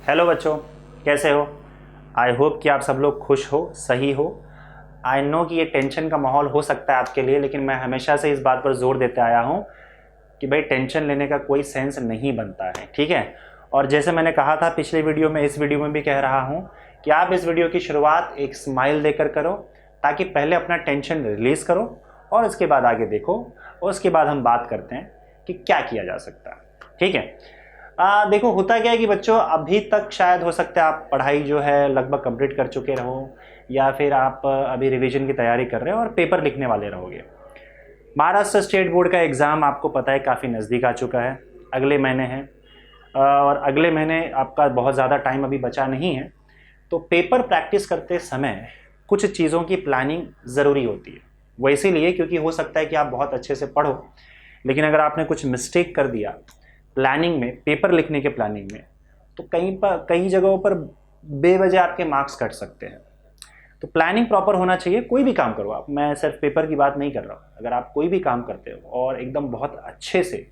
Hello बच्चों, कैसे हो? आई होप कि आप सब लोग खुश हो, सही हो। आई नो कि ये टेंशन का माहौल हो सकता है आपके लिए, लेकिन मैं हमेशा से इस बात पर जोर देते आया हूँ कि भाई टेंशन लेने का कोई सेंस नहीं बनता है, ठीक है। और जैसे मैंने कहा था पिछले वीडियो में, इस वीडियो में भी कह रहा हूँ कि आप इस वीडियो की शुरुआत एक स्माइल देकर करो, ताकि पहले अपना टेंशन रिलीज़ करो और उसके बाद आगे देखो, और उसके बाद हम बात करते हैं कि क्या किया जा सकता है, ठीक है। देखो, होता क्या है कि बच्चों, अभी तक शायद हो सकता है आप पढ़ाई जो है लगभग कंप्लीट कर चुके रहो, या फिर आप अभी रिवीजन की तैयारी कर रहे हो और पेपर लिखने वाले रहोगे। महाराष्ट्र स्टेट बोर्ड का एग्ज़ाम आपको पता है काफ़ी नज़दीक आ चुका है, अगले महीने है, और अगले महीने आपका बहुत ज़्यादा टाइम अभी बचा नहीं है। तो पेपर प्रैक्टिस करते समय कुछ चीज़ों की प्लानिंग ज़रूरी होती है। वो इसीलिए क्योंकि हो सकता है कि आप बहुत अच्छे से पढ़ो, लेकिन अगर आपने कुछ मिस्टेक कर दिया प्लानिंग में, पेपर लिखने के प्लानिंग में, तो कई जगहों पर बेवजह आपके मार्क्स कट सकते हैं। तो प्लानिंग प्रॉपर होना चाहिए, कोई भी काम करो आप, मैं सिर्फ पेपर की बात नहीं कर रहा हूँ। अगर आप कोई भी काम करते हो और एकदम बहुत अच्छे से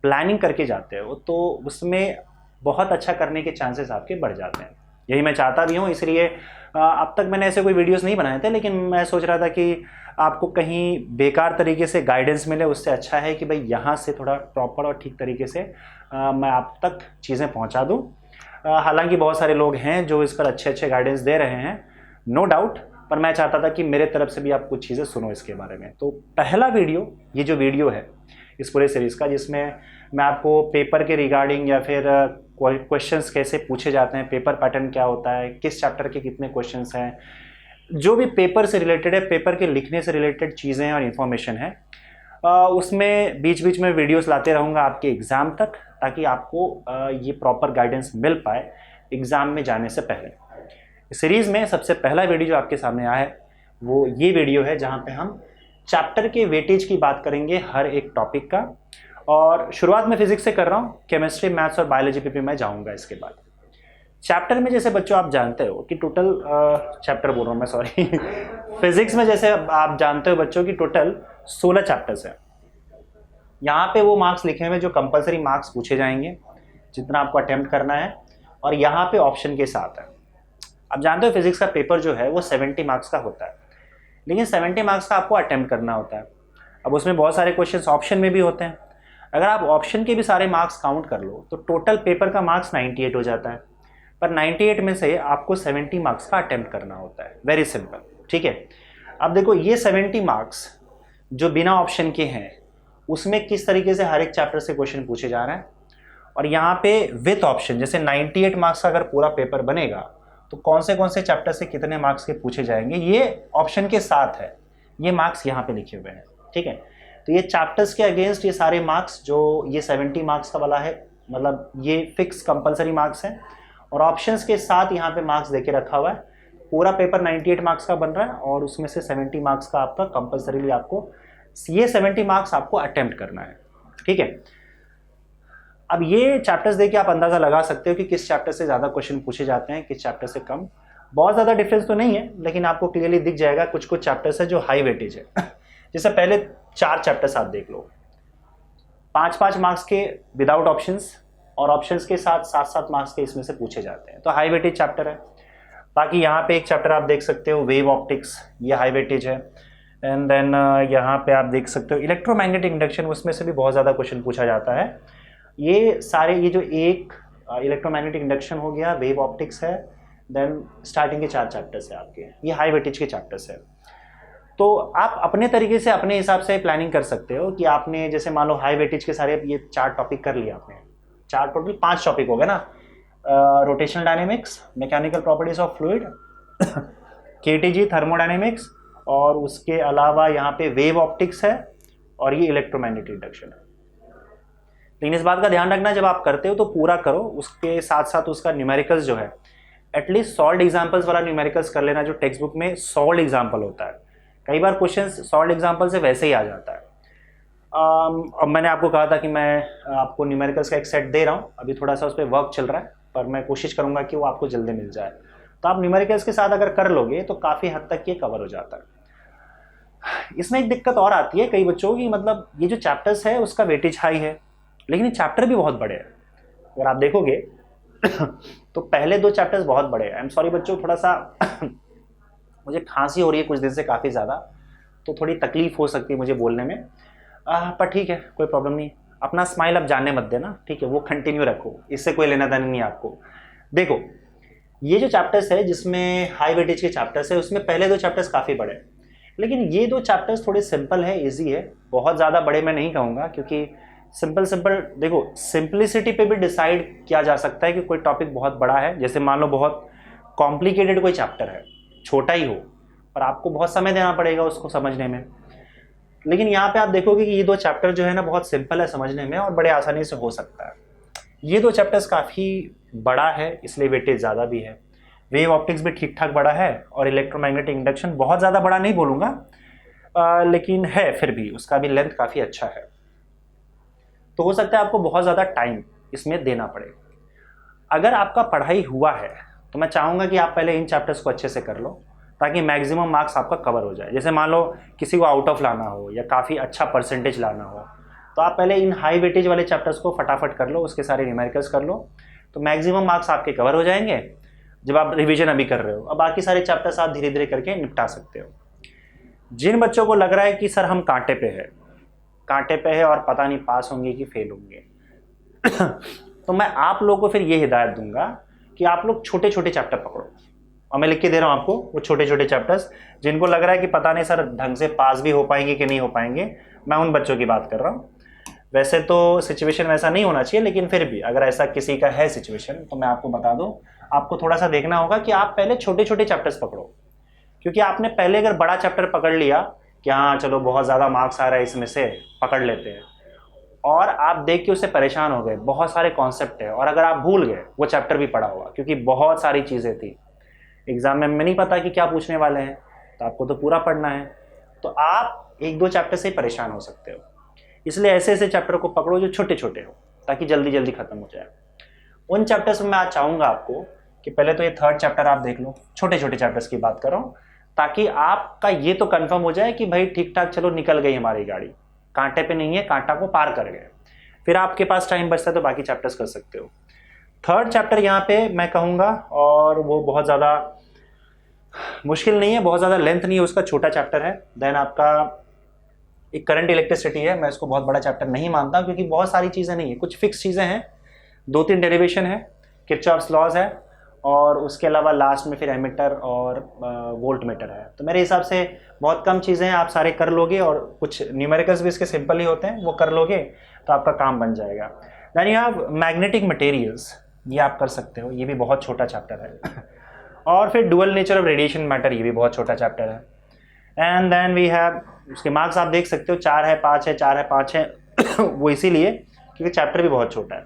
प्लानिंग करके जाते हो, तो उसमें बहुत अच्छा करने के चांसेस आपके बढ़ जाते हैं। यही मैं चाहता भी हूँ, इसलिए अब तक मैंने ऐसे कोई वीडियोस नहीं बनाए थे, लेकिन मैं सोच रहा था कि आपको कहीं बेकार तरीके से गाइडेंस मिले, उससे अच्छा है कि भाई यहाँ से थोड़ा प्रॉपर और ठीक तरीके से मैं आप तक चीज़ें पहुँचा दूँ। हालांकि बहुत सारे लोग हैं जो इस पर अच्छे अच्छे गाइडेंस दे रहे हैं, नो डाउट, पर मैं चाहता था कि मेरे तरफ से भी आप कुछ चीज़ें सुनो इसके बारे में। तो पहला वीडियो, ये जो वीडियो है इस पूरे सीरीज़ का, जिसमें मैं आपको पेपर के रिगार्डिंग या फिर क्वेश्चंस कैसे पूछे जाते हैं, पेपर पैटर्न क्या होता है, किस चैप्टर के कितने क्वेश्चंस हैं, जो भी पेपर से रिलेटेड है, पेपर के लिखने से रिलेटेड चीज़ें और इन्फॉर्मेशन है, उसमें बीच बीच में वीडियोस लाते रहूँगा आपके एग्ज़ाम तक, ताकि आपको ये प्रॉपर गाइडेंस मिल पाए एग्ज़ाम में जाने से पहले। सीरीज़ में सबसे पहला वीडियो जो आपके सामने आया है वो ये वीडियो है, जहाँ पे हम चैप्टर के वेटेज की बात करेंगे हर एक टॉपिक का। और शुरुआत में फिजिक्स से कर रहा हूँ, केमिस्ट्री, मैथ्स और बायोलॉजी पे भी मैं जाऊँगा इसके बाद। चैप्टर में जैसे बच्चों आप जानते हो कि टोटल चैप्टर बोल रहा हूँ मैं, सॉरी फिजिक्स में जैसे आप जानते हो बच्चों की टोटल 16 चैप्टर्स हैं। यहाँ पे वो मार्क्स लिखे हुए जो कंपलसरी मार्क्स पूछे जाएंगे, जितना आपको अटेम्प्ट करना है, और यहाँ पे ऑप्शन के साथ है। आप जानते हो फिजिक्स का पेपर जो है वो 70 मार्क्स का होता है, लेकिन 70 मार्क्स का आपको अटेम्प्ट करना होता है। अब उसमें बहुत सारे क्वेश्चंस ऑप्शन में भी होते हैं। अगर आप ऑप्शन के भी सारे मार्क्स काउंट कर लो तो टोटल पेपर का मार्क्स 98 हो जाता है, पर 98 में से आपको 70 मार्क्स का अटेम्प्ट करना होता है। वेरी सिंपल, ठीक है। अब देखो, ये 70 मार्क्स जो बिना ऑप्शन के हैं, उसमें किस तरीके से हर एक चैप्टर से क्वेश्चन पूछे जा रहे हैं, और यहाँ पे विथ ऑप्शन, जैसे 98 मार्क्स का अगर पूरा पेपर बनेगा तो कौन से चैप्टर से कितने मार्क्स के पूछे जाएंगे, ये ऑप्शन के साथ है। ये मार्क्स यहाँ पे लिखे हुए हैं, ठीक है। तो ये चैप्टर्स के अगेंस्ट ये सारे मार्क्स जो ये 70 मार्क्स का वाला है, मतलब ये फिक्स कंपलसरी मार्क्स हैं, और ऑप्शंस के साथ यहाँ पे मार्क्स देके रखा हुआ है। पूरा पेपर 98 मार्क्स का बन रहा है, और उसमें से 70 मार्क्स का आपका कंपलसरीली आपको ये 70 मार्क्स आपको अटेम्प्ट करना है, ठीक है। अब ये चैप्टर्स देखिए आप अंदाज़ा लगा सकते हो कि किस चैप्टर से ज़्यादा क्वेश्चन पूछे जाते हैं, किस चैप्टर से कम। बहुत ज़्यादा डिफरेंस तो नहीं है, लेकिन आपको क्लियरली दिख जाएगा कुछ कुछ चैप्टर्स है जो हाई वेटेज है। जैसे पहले 4 चैप्टर्स आप देख लो, 5-5 मार्क्स के विदाउट ऑप्शंस, और ऑप्शंस के साथ 7-7 मार्क्स के इसमें से पूछे जाते हैं, तो हाई वेटेज चैप्टर है। बाकी यहाँ पे एक चैप्टर आप देख सकते हो वेव ऑप्टिक्स, ये हाई वेटेज है। एंड देन यहाँ पे आप देख सकते हो इलेक्ट्रोमैग्नेटिक इंडक्शन, उसमें से भी बहुत ज़्यादा क्वेश्चन पूछा जाता है। ये सारे, ये जो एक इलेक्ट्रोमैग्नेटिक इंडक्शन हो गया, वेव ऑप्टिक्स है, देन स्टार्टिंग के 4 चैप्टर्स है आपके, ये हाई वेटेज के चैप्टर्स है। तो आप अपने तरीके से अपने हिसाब से प्लानिंग कर सकते हो कि आपने जैसे मान लो हाई वेटेज के सारे ये 4 टॉपिक कर लिया आपने, 4 टोटल 5 टॉपिक हो गए ना, rotational dynamics, mechanical properties of fluid, KTG thermodynamics, और उसके अलावा यहाँ पे वेव ऑप्टिक्स है, और ये इलेक्ट्रोमैग्नेटिक इंडक्शन है। लेकिन इस बात का ध्यान रखना, जब आप करते हो तो पूरा करो, उसके साथ साथ उसका न्यूमेरिकल्स जो है एटलीस्ट सॉल्व एग्जाम्पल्स वाला न्यूमेरिकल्स कर लेना, जो टेक्स्ट बुक में सॉल्व एग्जाम्पल होता है। कई बार क्वेश्चन सॉल्व एग्जाम्पल से वैसे ही आ जाता है। अब मैंने आपको कहा था कि मैं आपको न्यूमेरिकल्स का एक सेट दे रहा हूँ, अभी थोड़ा सा उस पर वर्क चल रहा है, पर मैं कोशिश करूँगा कि वो आपको जल्दी मिल जाए। तो आप न्यूमेरिकल्स के साथ अगर कर लोगे तो काफ़ी हद तक ये कवर हो जाता है। इसमें एक दिक्कत और आती है कई बच्चों की, मतलब ये जो चैप्टर्स है उसका वेटेज हाई है, लेकिन ये चैप्टर भी बहुत बड़े हैं। अगर आप देखोगे तो पहले 2 चैप्टर्स बहुत बड़े हैं। आई एम सॉरी बच्चों, थोड़ा सा मुझे खांसी हो रही है कुछ दिन से काफ़ी ज़्यादा, तो थोड़ी तकलीफ हो सकती है मुझे बोलने में, पर ठीक है, कोई प्रॉब्लम नहीं। अपना स्माइल अब जानने मत देना, ठीक है, वो कंटिन्यू रखो, इससे कोई लेना देना नहीं है आपको। देखो, ये जो चैप्टर्स है जिसमें हाई वेटेज के चैप्टर्स है, उसमें पहले 2 चैप्टर्स काफ़ी बड़े हैं, लेकिन ये 2 चैप्टर्स थोड़े सिंपल है, इजी है, बहुत ज़्यादा बड़े मैं नहीं कहूँगा, क्योंकि सिंपल देखो, सिंपलिसिटी पे भी डिसाइड किया जा सकता है कि कोई टॉपिक बहुत बड़ा है। जैसे मान लो बहुत कॉम्प्लिकेटेड कोई चैप्टर है, छोटा ही हो, पर आपको बहुत समय देना पड़ेगा उसको समझने में। लेकिन यहाँ पे आप देखोगे कि ये 2 चैप्टर जो है ना बहुत सिंपल है समझने में और बड़े आसानी से हो सकता है। ये 2 चैप्टर्स काफ़ी बड़ा है, इसलिए वेटेज ज़्यादा भी है। वेव ऑप्टिक्स भी ठीक ठाक बड़ा है, और इलेक्ट्रोमैग्नेटिक इंडक्शन बहुत ज़्यादा बड़ा नहीं बोलूँगा, लेकिन है, फिर भी उसका भी लेंथ काफ़ी अच्छा है। तो हो सकता है आपको बहुत ज़्यादा टाइम इसमें देना पड़े। अगर आपका पढ़ाई हुआ है तो मैं चाहूँगा कि आप पहले इन चैप्टर्स को अच्छे से कर लो, ताकि मैक्सिमम मार्क्स आपका कवर हो जाए। जैसे मान लो किसी को आउट ऑफ लाना हो या काफ़ी अच्छा परसेंटेज लाना हो, तो आप पहले इन हाई वेटेज वाले चैप्टर्स को फटाफट कर लो, उसके सारे न्यूमेरिकल्स कर लो, तो मैक्सिमम मार्क्स आपके कवर हो जाएंगे जब आप रिवीजन अभी कर रहे हो। अब बाकी सारे चैप्टर्स आप धीरे धीरे करके निपटा सकते हो। जिन बच्चों को लग रहा है कि सर हम कांटे पे है और पता नहीं पास होंगे कि फेल होंगे तो मैं आप लोगों को फिर ये हिदायत दूंगा कि आप लोग छोटे छोटे चैप्टर पकड़ो, और मैं लिख के दे रहा हूँ आपको वो छोटे छोटे चैप्टर्स। जिनको लग रहा है कि पता नहीं सर ढंग से पास भी हो पाएंगे कि नहीं हो पाएंगे, मैं उन बच्चों की बात कर रहा हूँ। वैसे तो सिचुएशन वैसा नहीं होना चाहिए, लेकिन फिर भी अगर ऐसा किसी का है सिचुएशन, तो मैं आपको बता दूं, आपको थोड़ा सा देखना होगा कि आप पहले छोटे छोटे चैप्टर्स पकड़ो। क्योंकि आपने पहले अगर बड़ा चैप्टर पकड़ लिया कि हाँ चलो बहुत ज़्यादा मार्क्स आ रहा है इसमें से, पकड़ लेते हैं, और आप देख के उससे परेशान हो गए, बहुत सारे कॉन्सेप्ट है, और अगर आप भूल गए वो चैप्टर भी पढ़ा हुआ, क्योंकि बहुत सारी चीज़ें थी, एग्जाम में नहीं पता कि क्या पूछने वाले हैं, तो आपको तो पूरा पढ़ना है, तो आप 1-2 चैप्टर से ही परेशान हो सकते हो। इसलिए ऐसे ऐसे चैप्टर को पकड़ो जो छोटे छोटे हो, ताकि जल्दी जल्दी खत्म हो जाए। उन चैप्टर्स में मैं आज चाहूँगा आपको कि पहले तो ये 3rd चैप्टर आप देख लो, छोटे छोटे चैप्टर्स की बात कर रहा हूँ, ताकि आपका ये तो कंफर्म हो जाए कि भाई ठीक ठाक चलो निकल गई हमारी गाड़ी, कांटे पे नहीं है, कांटा को पार कर गए। फिर आपके पास टाइम बचता है तो बाकी चैप्टर्स कर सकते हो। 3rd चैप्टर यहाँ पे मैं कहूँगा, और वो बहुत ज़्यादा मुश्किल नहीं है, बहुत ज़्यादा लेंथ नहीं है, उसका छोटा चैप्टर है। देन आपका एक करंट इलेक्ट्रिसिटी है, मैं इसको बहुत बड़ा चैप्टर नहीं मानता, क्योंकि बहुत सारी चीज़ें नहीं है, कुछ फिक्स चीज़ें हैं, 2-3 डेरिवेशन है, किरचॉफ्स लॉज है, और उसके अलावा लास्ट में फिर एमीटर और वोल्ट मीटर है। तो मेरे हिसाब से बहुत कम चीज़ें हैं, आप सारे कर लोगे, और कुछ न्यूमेरिकल्स भी इसके सिंपल ही होते हैं, वो कर लोगे तो आपका काम बन जाएगा। Then you have magnetic materials, ये आप कर सकते हो, ये भी बहुत छोटा चैप्टर है और फिर dual nature of radiation matter, ये भी बहुत छोटा चैप्टर है। एंड देन वी हैव, उसके मार्क्स आप देख सकते हो 4 है 5 है 4 है 5 है वो इसीलिए क्योंकि चैप्टर भी बहुत छोटा है।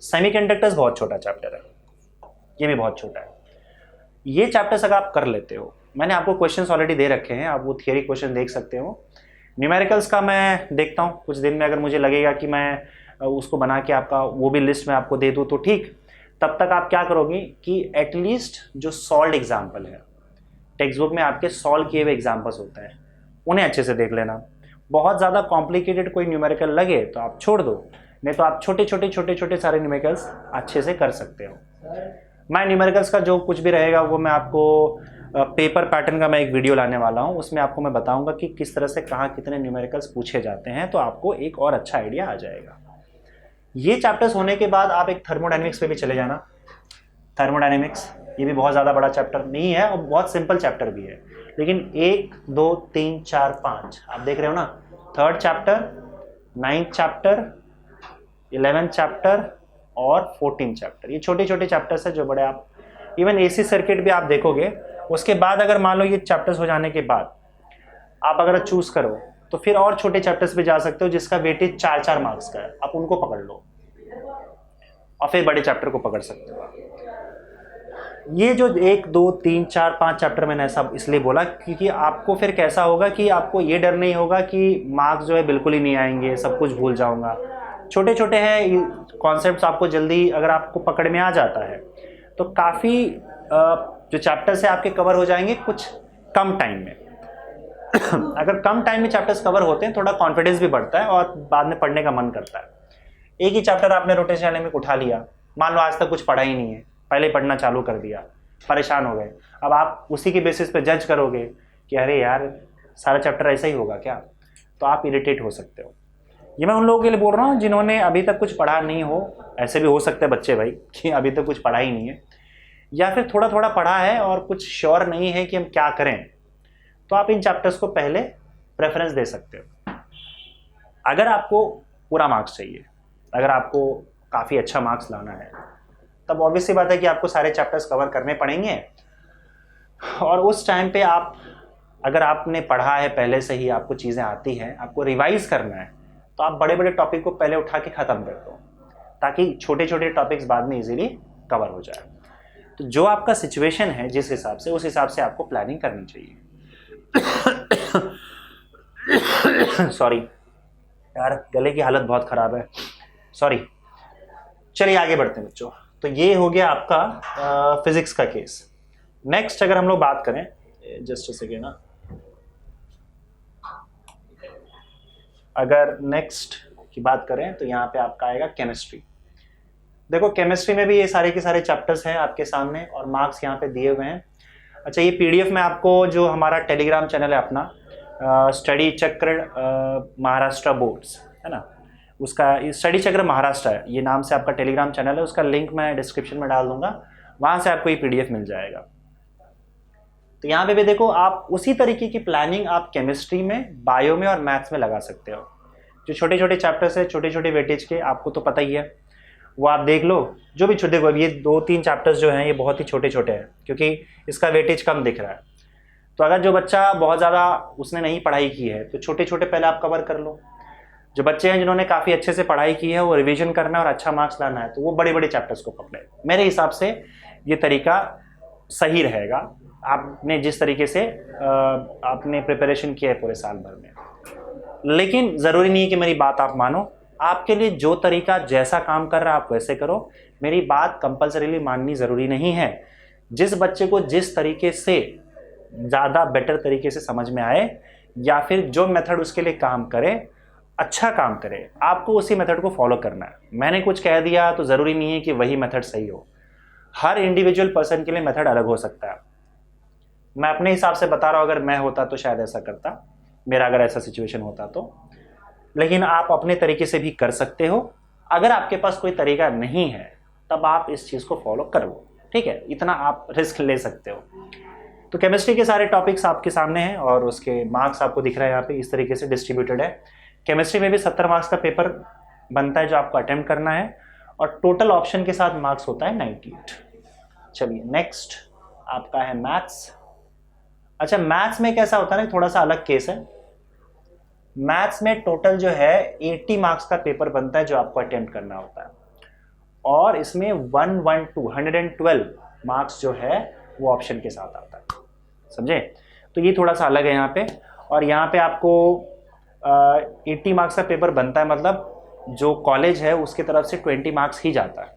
सेमीकंडक्टर्स बहुत छोटा चैप्टर है, ये भी बहुत छोटा है। ये चैप्टर्स अगर आप कर लेते हो, मैंने आपको क्वेश्चंस ऑलरेडी दे रखे हैं, आप वो थियरी क्वेश्चन देख सकते हो। न्यूमेरिकल्स का मैं देखता हूँ कुछ दिन में, अगर मुझे लगेगा कि मैं उसको बना के आपका वो भी लिस्ट में आपको दे दूँ तो ठीक। तब तक आप क्या करोगे कि एटलीस्ट जो सॉल्व एग्जाम्पल है, टेक्स्ट बुक में आपके सॉल्व किए हुए एग्जाम्पल्स होते हैं, उन्हें अच्छे से देख लेना। बहुत ज़्यादा कॉम्प्लिकेटेड कोई न्यूमेरिकल लगे तो आप छोड़ दो, नहीं तो आप छोटे छोटे सारे न्यूमेरिकल्स अच्छे से कर सकते हो। मैं न्यूमेरिकल्स का जो कुछ भी रहेगा वो मैं आपको पेपर पैटर्न का मैं एक वीडियो लाने वाला हूँ, उसमें आपको मैं बताऊंगा कि किस तरह से कहाँ कितने न्यूमेरिकल्स पूछे जाते हैं, तो आपको एक और अच्छा आइडिया आ जाएगा। ये चैप्टर्स होने के बाद आप एक थर्मोडायनेमिक्स पे भी चले जाना। थर्मोडायनेमिक्स ये भी बहुत ज़्यादा बड़ा चैप्टर नहीं है और बहुत सिंपल चैप्टर भी है, लेकिन 1 2 3 4 5 आप देख रहे हो ना, 3rd chapter, 9th chapter, 11th chapter और 14th चैप्टर, ये छोटे छोटे चैप्टर्स है जो बड़े, आप इवन एसी सर्किट भी आप देखोगे। उसके बाद अगर मान लो ये चैप्टर्स हो जाने के बाद आप अगर चूज करो तो फिर और छोटे चैप्टर्स पे जा सकते हो जिसका वेटेज 4-4 मार्क्स का है, आप उनको पकड़ लो और फिर बड़े चैप्टर को पकड़ सकते हो। ये जो 1 2 3 4 5 चैप्टर मैंने ऐसा इसलिए बोला क्योंकि आपको फिर कैसा होगा कि आपको ये डर नहीं होगा कि मार्क्स जो है बिल्कुल ही नहीं आएंगे, सब कुछ भूल जाऊंगा। छोटे छोटे हैं कॉन्सेप्ट्स, आपको जल्दी अगर आपको पकड़ में आ जाता है तो काफ़ी जो चैप्टर्स है आपके कवर हो जाएंगे कुछ कम टाइम में। अगर कम टाइम में चैप्टर्स कवर होते हैं थोड़ा कॉन्फिडेंस भी बढ़ता है और बाद में पढ़ने का मन करता है। एक ही चैप्टर आपने रोटेशन डायनामिक्स उठा लिया, मान लो आज तक कुछ पढ़ा ही नहीं है, पहले पढ़ना चालू कर दिया, परेशान हो गए, अब आप उसी के बेसिस पे जज करोगे कि अरे यार सारा चैप्टर ऐसा ही होगा क्या, तो आप इरिटेट हो सकते हो। ये मैं उन लोगों के लिए बोल रहा हूँ जिन्होंने अभी तक कुछ पढ़ा नहीं हो, ऐसे भी हो सकते हैं बच्चे भाई कि अभी तक कुछ पढ़ा ही नहीं है, या फिर थोड़ा थोड़ा पढ़ा है और कुछ श्योर नहीं है कि हम क्या करें, तो आप इन चैप्टर्स को पहले प्रेफरेंस दे सकते हो। अगर आपको पूरा मार्क्स चाहिए, अगर आपको काफ़ी अच्छा मार्क्स लाना है, तब ऑब्वियसली बात है कि आपको सारे चैप्टर्स कवर करने पड़ेंगे। और उस टाइम पे आप, अगर आपने पढ़ा है पहले से ही, आपको चीज़ें आती हैं, आपको रिवाइज करना है, तो आप बड़े बड़े टॉपिक को पहले उठा के ख़त्म कर दो, ताकि छोटे छोटे टॉपिक्स बाद में इजीली कवर हो जाए। तो जो आपका सिचुएशन है जिस हिसाब से, उस हिसाब से आपको प्लानिंग करनी चाहिए। सॉरी यार, गले की हालत बहुत ख़राब है, सॉरी। चलिए आगे बढ़ते हैं बच्चों। तो ये हो गया आपका फिजिक्स का केस। नेक्स्ट अगर हम लोग बात करें, जस्ट अ सेकेंड ना, अगर नेक्स्ट की बात करें तो यहाँ पे आपका आएगा केमिस्ट्री। देखो केमिस्ट्री में भी ये सारे के सारे चैप्टर्स हैं आपके सामने और मार्क्स यहाँ पे दिए हुए हैं। अच्छा, ये पीडीएफ में आपको जो हमारा टेलीग्राम चैनल है अपना, स्टडी चक्र महाराष्ट्र बोर्ड्स है ना, उसका स्टडी चक्र महाराष्ट्र है, ये नाम से आपका टेलीग्राम चैनल है, उसका लिंक मैं डिस्क्रिप्शन में डाल दूंगा, वहाँ से आपको ये पीडीएफ मिल जाएगा। तो यहाँ पे भी देखो, आप उसी तरीके की प्लानिंग आप केमिस्ट्री में, बायो में और मैथ्स में लगा सकते हो। जो छोटे छोटे चैप्टर्स है, छोटे छोटे वेटेज के, आपको तो पता ही है, वो आप देख लो। जो भी छोटे, देखो ये 2-3 चैप्टर्स जो हैं ये बहुत ही छोटे छोटे हैं, क्योंकि इसका वेटेज कम दिख रहा है। तो अगर जो बच्चा बहुत ज़्यादा उसने नहीं पढ़ाई की है, तो छोटे छोटे पहले आप कवर कर लो। जो बच्चे हैं जिन्होंने काफ़ी अच्छे से पढ़ाई की है, वो रिवीजन करना है और अच्छा मार्क्स लाना है, तो वो बड़े बड़े चैप्टर्स को पकड़े। मेरे हिसाब से ये तरीका सही रहेगा, आपने जिस तरीके से आपने प्रिपरेशन किया है पूरे साल भर में। लेकिन ज़रूरी नहीं है कि मेरी बात आप मानो, आपके लिए जो तरीका जैसा काम कर रहा है आप वैसे करो। मेरी बात कंपल्सरीली माननी ज़रूरी नहीं है। जिस बच्चे को जिस तरीके से ज़्यादा बेटर तरीके से समझ में आए, या फिर जो मेथड उसके लिए काम करे, अच्छा काम करे, आपको उसी मेथड को फॉलो करना है। मैंने कुछ कह दिया तो ज़रूरी नहीं है कि वही मेथड सही हो। हर इंडिविजुअल पर्सन के लिए मेथड अलग हो सकता है। मैं अपने हिसाब से बता रहा हूँ, अगर मैं होता तो शायद ऐसा करता, मेरा अगर ऐसा सिचुएशन होता तो। लेकिन आप अपने तरीके से भी कर सकते हो। अगर आपके पास कोई तरीका नहीं है, तब आप इस चीज़ को फॉलो करो, ठीक है, इतना आप रिस्क ले सकते हो। तो केमिस्ट्री के सारे टॉपिक्स आपके सामने हैं और उसके मार्क्स आपको दिख रहा है यहाँ पे, इस तरीके से डिस्ट्रीब्यूटेड है। केमिस्ट्री में भी 70 मार्क्स का पेपर बनता है जो आपको अटेम्प्ट करना है, और टोटल ऑप्शन के साथ मार्क्स होता है 98। चलिए नेक्स्ट आपका है मैथ्स। अच्छा, मैथ्स में कैसा होता है ना, थोड़ा सा अलग केस है। मैथ्स में टोटल जो है 80 मार्क्स का पेपर बनता है जो आपको अटेम्प्ट करना होता है, और इसमें 112 मार्क्स जो है वो ऑप्शन के साथ आता है, समझे। तो ये थोड़ा सा अलग है यहाँ पे। और यहाँ पे आपको 80 मार्क्स का पेपर बनता है, मतलब जो कॉलेज है उसकी तरफ से 20 मार्क्स ही जाता है,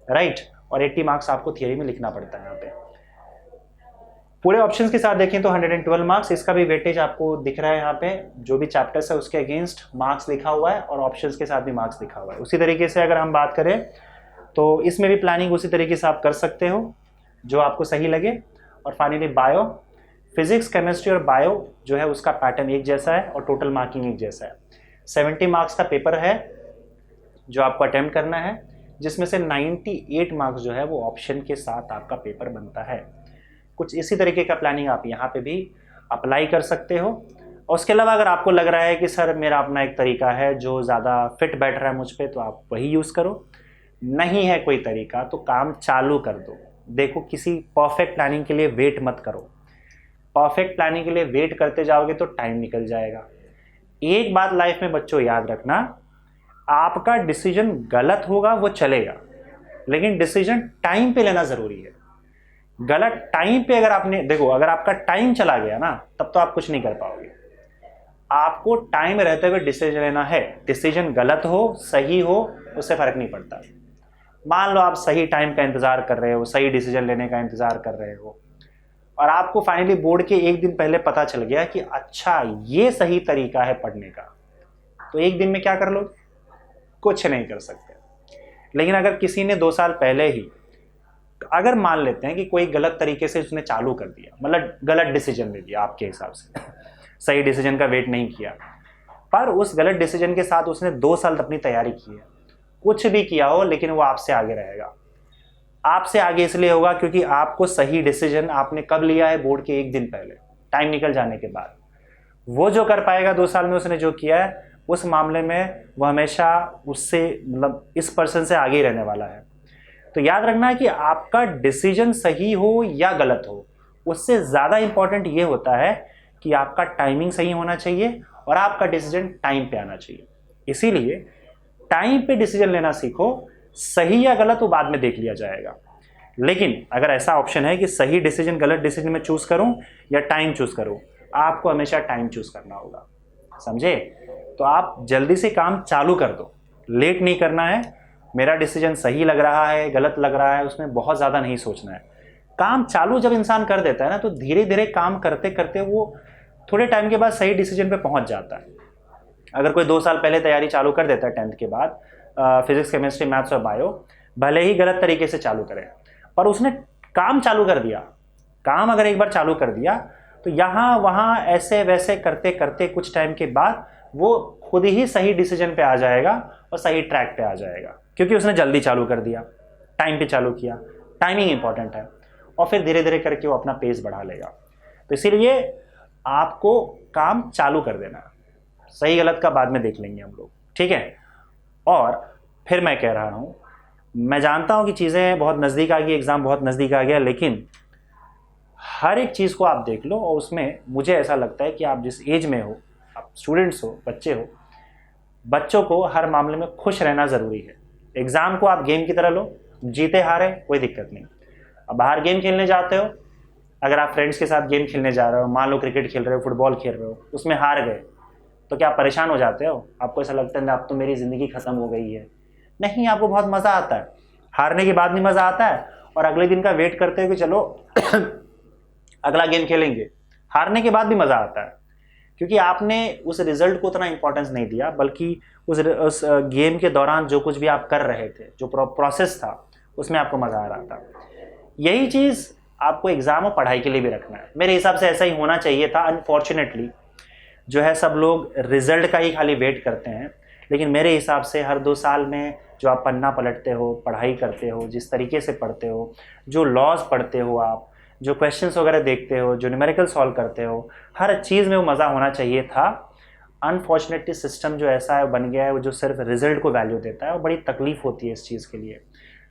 राइट। और 80 मार्क्स आपको थियरी में लिखना पड़ता है यहाँ पे। पूरे ऑप्शंस के साथ देखें तो 112 मार्क्स, इसका भी वेटेज आपको दिख रहा है यहाँ पे। जो भी चैप्टर्स है उसके अगेंस्ट मार्क्स लिखा हुआ है और ऑप्शंस के साथ भी मार्क्स लिखा हुआ है। उसी तरीके से अगर हम बात करें तो इसमें भी प्लानिंग उसी तरीके से आप कर सकते हो जो आपको सही लगे। और फाइनली बायो, फिजिक्स, केमिस्ट्री और बायो जो है उसका पैटर्न एक जैसा है और टोटल मार्किंग एक जैसा है। 70 मार्क्स का पेपर है जो आपको अटेम्प्ट करना है, जिसमें से 98 मार्क्स जो है वो ऑप्शन के साथ आपका पेपर बनता है। कुछ इसी तरीके का प्लानिंग आप यहाँ पे भी अप्लाई कर सकते हो। और उसके अलावा अगर आपको लग रहा है कि सर मेरा अपना एक तरीका है जो ज़्यादा फिट बैठ रहा है मुझ पे, तो आप वही यूज़ करो। नहीं है कोई तरीका तो काम चालू कर दो। देखो, किसी परफेक्ट प्लानिंग के लिए वेट मत करो। परफेक्ट प्लानिंग के लिए वेट करते जाओगे तो टाइम निकल जाएगा। एक बात लाइफ में बच्चों याद रखना, आपका डिसीजन गलत होगा वो चलेगा, लेकिन डिसीजन टाइम पे लेना ज़रूरी है। गलत टाइम पे अगर आपने, देखो अगर आपका टाइम चला गया ना, तब तो आप कुछ नहीं कर पाओगे। आपको टाइम रहते हुए डिसीजन लेना है। डिसीजन गलत हो सही हो उससे फर्क नहीं पड़ता। मान लो आप सही टाइम का इंतजार कर रहे हो, सही डिसीजन लेने का इंतजार कर रहे हो, और आपको फाइनली बोर्ड के एक दिन पहले पता चल गया कि अच्छा ये सही तरीका है पढ़ने का, तो एक दिन में क्या कर लो? कुछ नहीं कर सकते। लेकिन अगर किसी ने 2 साल पहले ही, अगर मान लेते हैं कि कोई गलत तरीके से उसने चालू कर दिया, मतलब गलत डिसीजन ले लिया आपके हिसाब से, सही डिसीजन का वेट नहीं किया, पर उस गलत डिसीजन के साथ उसने 2 साल अपनी तैयारी की है, कुछ भी किया हो, लेकिन वो आपसे आगे रहेगा। आपसे आगे इसलिए होगा क्योंकि आपको सही डिसीजन आपने कब लिया है, बोर्ड के 1 दिन पहले, टाइम निकल जाने के बाद। वो जो कर पाएगा 2 साल में उसने जो किया है, उस मामले में वो हमेशा उससे, मतलब इस पर्सन से आगे ही रहने वाला है। तो याद रखना है कि आपका डिसीजन सही हो या गलत हो, उससे ज़्यादा इंपॉर्टेंट ये होता है कि आपका टाइमिंग सही होना चाहिए और आपका डिसीजन टाइम पे आना चाहिए। इसीलिए टाइम पे डिसीजन लेना सीखो, सही या गलत वो बाद में देख लिया जाएगा। लेकिन अगर ऐसा ऑप्शन है कि सही डिसीजन गलत डिसीजन में चूज करूं या टाइम चूज करूं, आपको हमेशा टाइम चूज करना होगा, समझे? तो आप जल्दी से काम चालू कर दो, लेट नहीं करना है। मेरा डिसीजन सही लग रहा है गलत लग रहा है, उसमें बहुत ज़्यादा नहीं सोचना है। काम चालू जब इंसान कर देता है ना, तो धीरे धीरे काम करते करते वो थोड़े टाइम के बाद सही डिसीजन पे पहुंच जाता है। अगर कोई 2 साल पहले तैयारी चालू कर देता है 10th के बाद, फिजिक्स केमिस्ट्री मैथ्स और बायो, भले ही गलत तरीके से चालू करे, पर उसने काम चालू कर दिया। काम अगर एक बार चालू कर दिया तो यहाँ वहाँ ऐसे वैसे करते करते कुछ टाइम के बाद वो खुद ही सही डिसीजन पे आ जाएगा और सही ट्रैक पे आ जाएगा, क्योंकि उसने जल्दी चालू कर दिया, टाइम पे चालू किया। टाइमिंग इंपॉर्टेंट है, और फिर धीरे धीरे करके वो अपना पेस बढ़ा लेगा। तो इसीलिए आपको काम चालू कर देना, सही गलत का बाद में देख लेंगे हम लोग, ठीक है? और फिर मैं कह रहा हूँ, मैं जानता हूँ कि चीज़ें बहुत नज़दीक आ गई, एग्ज़ाम बहुत नज़दीक आ गया, लेकिन हर एक चीज़ को आप देख लो, और उसमें मुझे ऐसा लगता है कि आप जिस एज में हो, आप स्टूडेंट्स हो, बच्चे हो, बच्चों को हर मामले में खुश रहना ज़रूरी है। एग्ज़ाम को आप गेम की तरह लो, जीते हारे कोई दिक्कत नहीं। अब बाहर गेम खेलने जाते हो, अगर आप फ्रेंड्स के साथ गेम खेलने जा रहे हो, मान लो क्रिकेट खेल रहे हो, फुटबॉल खेल रहे हो, उसमें हार गए, तो क्या आप परेशान हो जाते हो? आपको ऐसा लगता है अब तो मेरी ज़िंदगी ख़त्म हो गई है? नहीं, आपको बहुत मज़ा आता है। हारने के बाद नहीं मज़ा आता है, और अगले दिन का वेट करते हो कि चलो अगला गेम खेलेंगे, हारने के बाद भी मज़ा आता है, क्योंकि आपने उस रिजल्ट को उतना इंपॉर्टेंस नहीं दिया, बल्कि उस गेम के दौरान जो कुछ भी आप कर रहे थे, जो प्रोसेस था, उसमें आपको मज़ा आ रहा था। यही चीज़ आपको एग्ज़ाम और पढ़ाई के लिए भी रखना है। मेरे हिसाब से ऐसा ही होना चाहिए था। अनफॉर्चुनेटली जो है सब लोग रिजल्ट का ही खाली वेट करते हैं, लेकिन मेरे हिसाब से हर 2 साल में जो आप पन्ना पलटते हो, पढ़ाई करते हो, जिस तरीके से पढ़ते हो, जो लॉज पढ़ते हो, आप जो क्वेश्चंस वगैरह देखते हो, जो न्यूमेरिकल सॉल्व करते हो, हर चीज़ में वो मज़ा होना चाहिए था। अनफॉर्चुनेटली सिस्टम जो ऐसा है बन गया है, वो जो सिर्फ रिजल्ट को वैल्यू देता है, और बड़ी तकलीफ़ होती है इस चीज़ के लिए,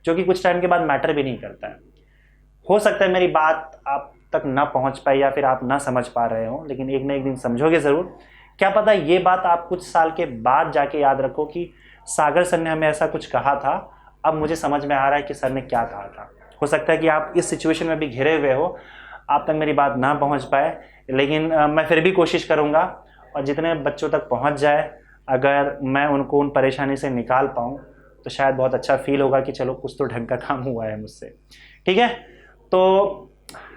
जो कि कुछ टाइम के बाद मैटर भी नहीं करता है। हो सकता है मेरी बात आप तक ना पहुंच पाए या फिर आप ना समझ पा रहे हो, लेकिन एक ना एक दिन समझोगे ज़रूर। क्या पता ये बात आप कुछ साल के बाद जाके याद रखो कि सागर सर ने हमें ऐसा कुछ कहा था, अब मुझे समझ में आ रहा है कि सर ने क्या कहा था। हो सकता है कि आप इस सिचुएशन में भी घिरे हुए हो, आप तक मेरी बात ना पहुंच पाए, लेकिन मैं फिर भी कोशिश करूंगा, और जितने बच्चों तक पहुंच जाए, अगर मैं उनको उन परेशानी से निकाल पाऊँ तो शायद बहुत अच्छा फील होगा कि चलो कुछ तो ढंग का काम हुआ है मुझसे, ठीक है? तो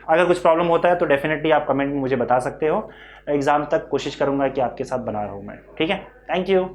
अगर कुछ प्रॉब्लम होता है तो डेफिनेटली आप कमेंट में मुझे बता सकते हो। एग्ज़ाम तक कोशिश करूंगा कि आपके साथ बना रहूं मैं, ठीक है? Thank you.